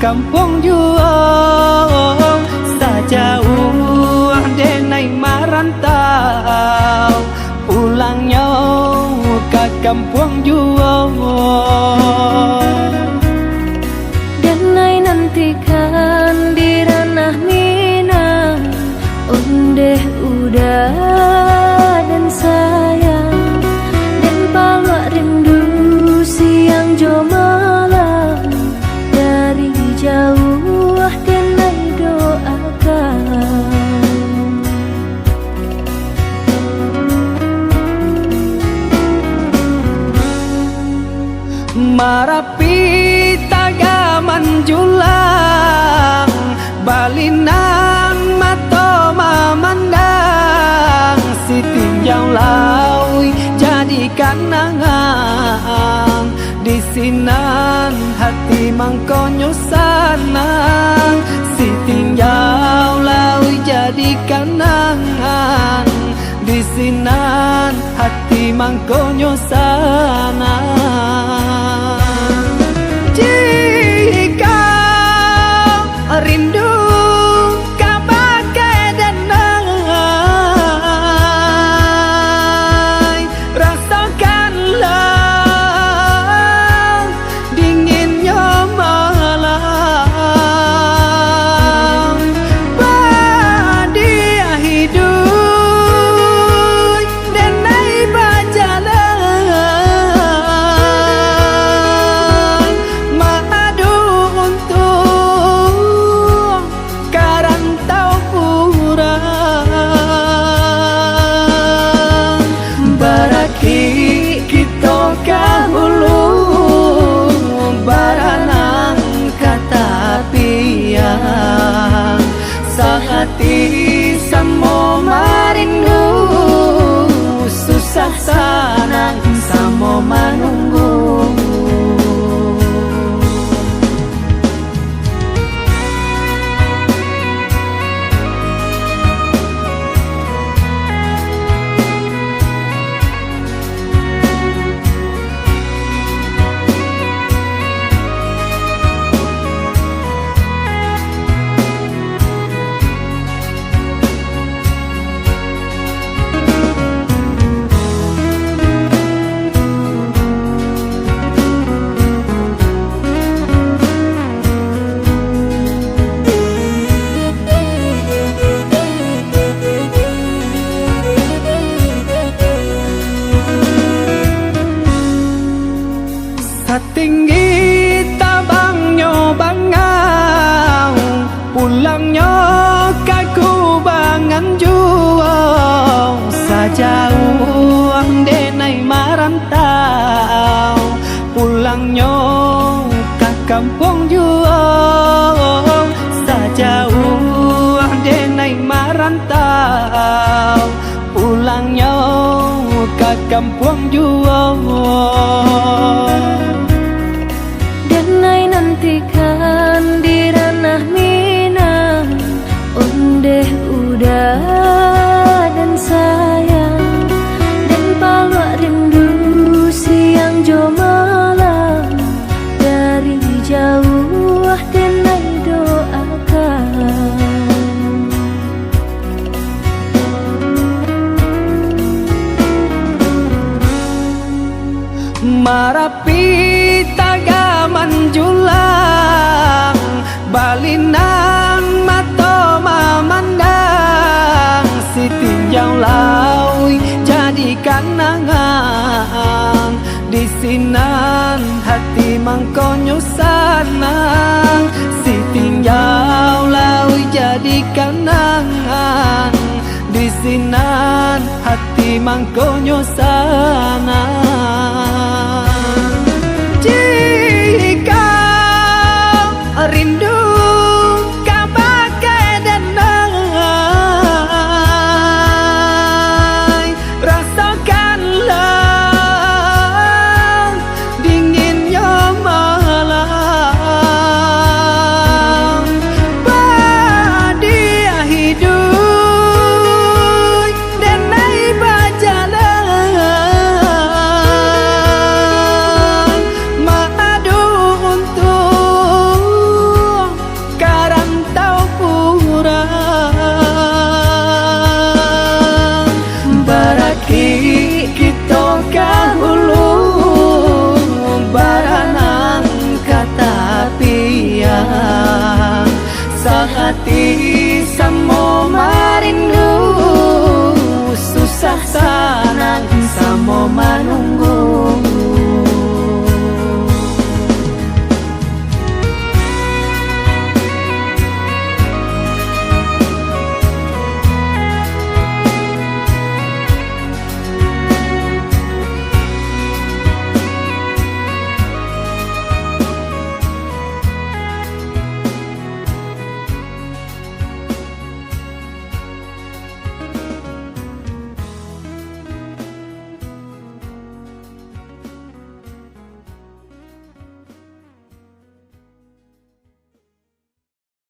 kampung juang sajauh denai marantau pulangnya ke kampung juang denai nantikan di ranah Minang ondeh udah dan sayang dan palak rindu siang jo malam dari jauh denai doakan marapi tagaman julang balinan mato mamandang si tinjau laui jadi kanangan di sinan hati mangkonyo sanang si tinjau laui jadi kanangan di sinan hati mangkonyo sanang jika rindu kabagai denai rasakanlah dinginnya malam badia hidup denai bajalan madu untuk karantau kurang baraki kita kahulu baranang kata piang sahati samo marindu susah sanang samo manunggu tinggi tabangnya bangau pulangnya kaku bangan juang sajauh denai marantau pulangnya ke kampung juang sajauh denai marantau pulangnya ke kampung juang denai nantikan di ranah Minang ondeh udah dan sayang dan palak rindu siang jo malam dari jauh denai doakan marapi tagaman julang balinan mato mamandang si tinjau laui jadi kanangan di sinan hati mangkonyo sanang si tinjau laui jadi kanangan di sinan hati mangkonyo sanang jika rindu kabagai denai rasakanlah dinginnya malam badia hidup denai bajalan hati